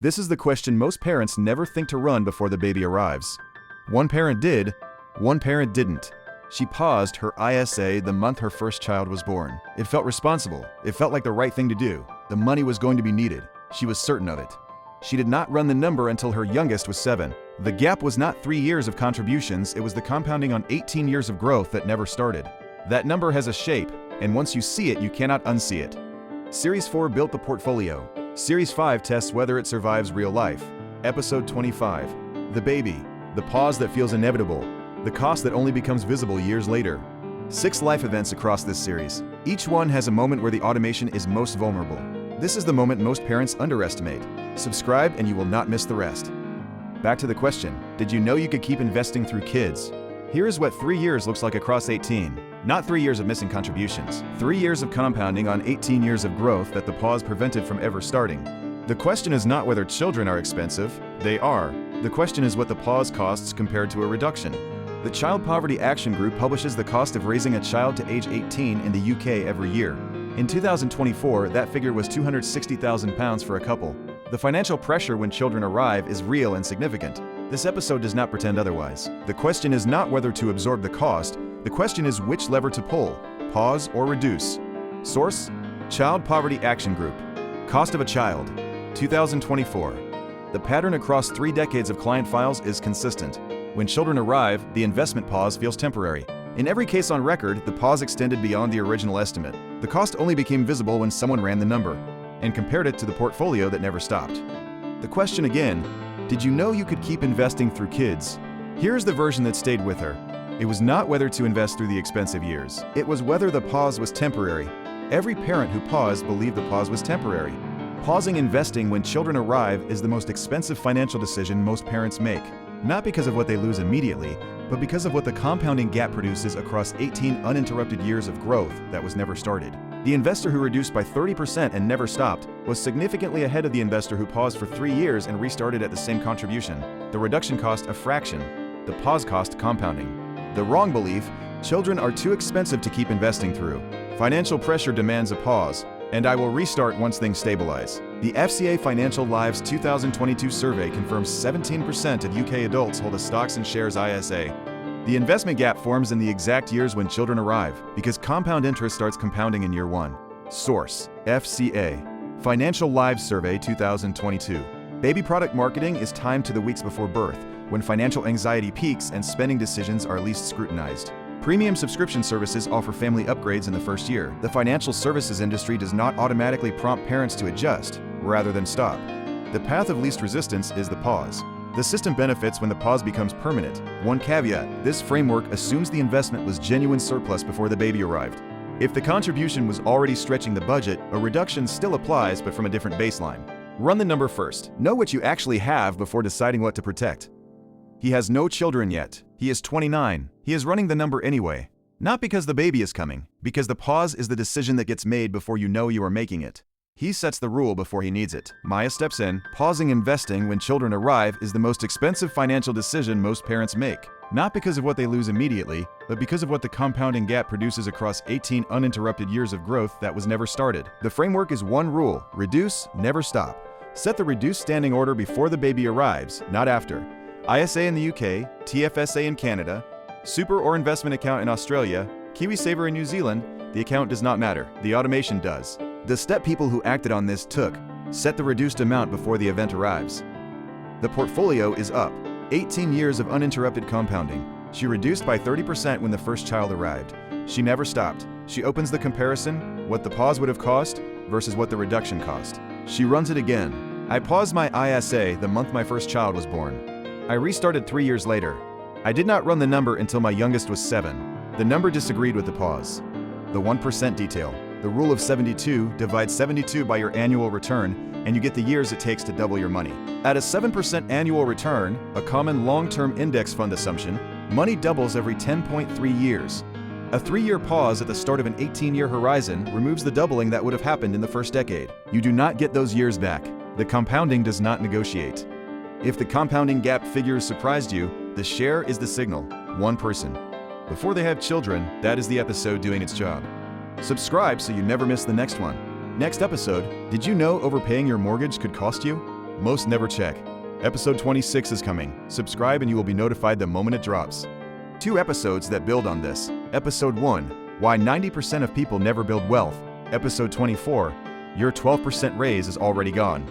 This is the question most parents never think to run before the baby arrives. One parent did, one parent didn't. She paused her ISA the month her first child was born. It felt responsible. It felt like the right thing to do. The money was going to be needed. She was certain of it. She did not run the number until her youngest was 7. The gap was not 3 years of contributions, it was the compounding on 18 years of growth that never started. That number has a shape, and once you see it, you cannot unsee it. Series 4 built the portfolio. Series 5 tests whether it survives real life. Episode 25. The baby. The pause that feels inevitable. The cost that only becomes visible years later. 6 life events across this series. Each one has a moment where the automation is most vulnerable. This is the moment most parents underestimate. Subscribe and you will not miss the rest. Back to the question, did you know you could keep investing through kids? Here is what 3 years looks like across 18. Not 3 years of missing contributions. 3 years of compounding on 18 years of growth that the pause prevented from ever starting. The question is not whether children are expensive. They are. The question is what the pause costs compared to a reduction. The Child Poverty Action Group publishes the cost of raising a child to age 18 in the UK every year. In 2024, that figure was £260,000 for a couple. The financial pressure when children arrive is real and significant. This episode does not pretend otherwise. The question is not whether to absorb the cost, the question is which lever to pull, pause or reduce. Source: Child Poverty Action Group. Cost of a child, 2024. The pattern across 3 decades of client files is consistent. When children arrive, the investment pause feels temporary. In every case on record, the pause extended beyond the original estimate. The cost only became visible when someone ran the number and compared it to the portfolio that never stopped. The question again, did you know you could keep investing through kids? Here's the version that stayed with her. It was not whether to invest through the expensive years. It was whether the pause was temporary. Every parent who paused believed the pause was temporary. Pausing investing when children arrive is the most expensive financial decision most parents make. Not because of what they lose immediately, but because of what the compounding gap produces across 18 uninterrupted years of growth that was never started. The investor who reduced by 30% and never stopped was significantly ahead of the investor who paused for 3 years and restarted at the same contribution. The reduction cost a fraction, the pause cost compounding. The wrong belief: children are too expensive to keep investing through. Financial pressure demands a pause, and I will restart once things stabilize. The FCA Financial Lives 2022 survey confirms 17% of UK adults hold a stocks and shares ISA. The investment gap forms in the exact years when children arrive, because compound interest starts compounding in year 1. Source: FCA Financial Lives Survey 2022. Baby product marketing is timed to the weeks before birth, when financial anxiety peaks and spending decisions are least scrutinized. Premium subscription services offer family upgrades in the first year. The financial services industry does not automatically prompt parents to adjust, rather than stop. The path of least resistance is the pause. The system benefits when the pause becomes permanent. One caveat: this framework assumes the investment was genuine surplus before the baby arrived. If the contribution was already stretching the budget, a reduction still applies, but from a different baseline. Run the number first. Know what you actually have before deciding what to protect. He has no children yet. He is 29. He is running the number anyway. Not because the baby is coming, because the pause is the decision that gets made before you know you are making it. He sets the rule before he needs it. Maya steps in. Pausing investing when children arrive is the most expensive financial decision most parents make. Not because of what they lose immediately, but because of what the compounding gap produces across 18 uninterrupted years of growth that was never started. The framework is one rule: reduce, never stop. Set the reduced standing order before the baby arrives, not after. ISA in the UK, TFSA in Canada, super or investment account in Australia, KiwiSaver in New Zealand, the account does not matter, the automation does. The step people who acted on this took: set the reduced amount before the event arrives. The portfolio is up. 18 years of uninterrupted compounding. She reduced by 30% when the first child arrived. She never stopped. She opens the comparison, what the pause would have cost versus what the reduction cost. She runs it again. I paused my ISA the month my first child was born. I restarted 3 years later. I did not run the number until my youngest was 7. The number disagreed with the pause. The 1% detail. The rule of 72: divide 72 by your annual return, and you get the years it takes to double your money. At a 7% annual return, a common long-term index fund assumption, money doubles every 10.3 years. A 3-year pause at the start of an 18-year horizon removes the doubling that would have happened in the first decade. You do not get those years back. The compounding does not negotiate. If the compounding gap figures surprised you, the share is the signal. One person. Before they have children, that is the episode doing its job. Subscribe so you never miss the next one. Next episode: did you know overpaying your mortgage could cost you? Most never check. Episode 26 is coming. Subscribe and you will be notified the moment it drops. 2 episodes that build on this. Episode 1, Why 90% of people never build wealth. Episode 24, Your 12% raise is already gone.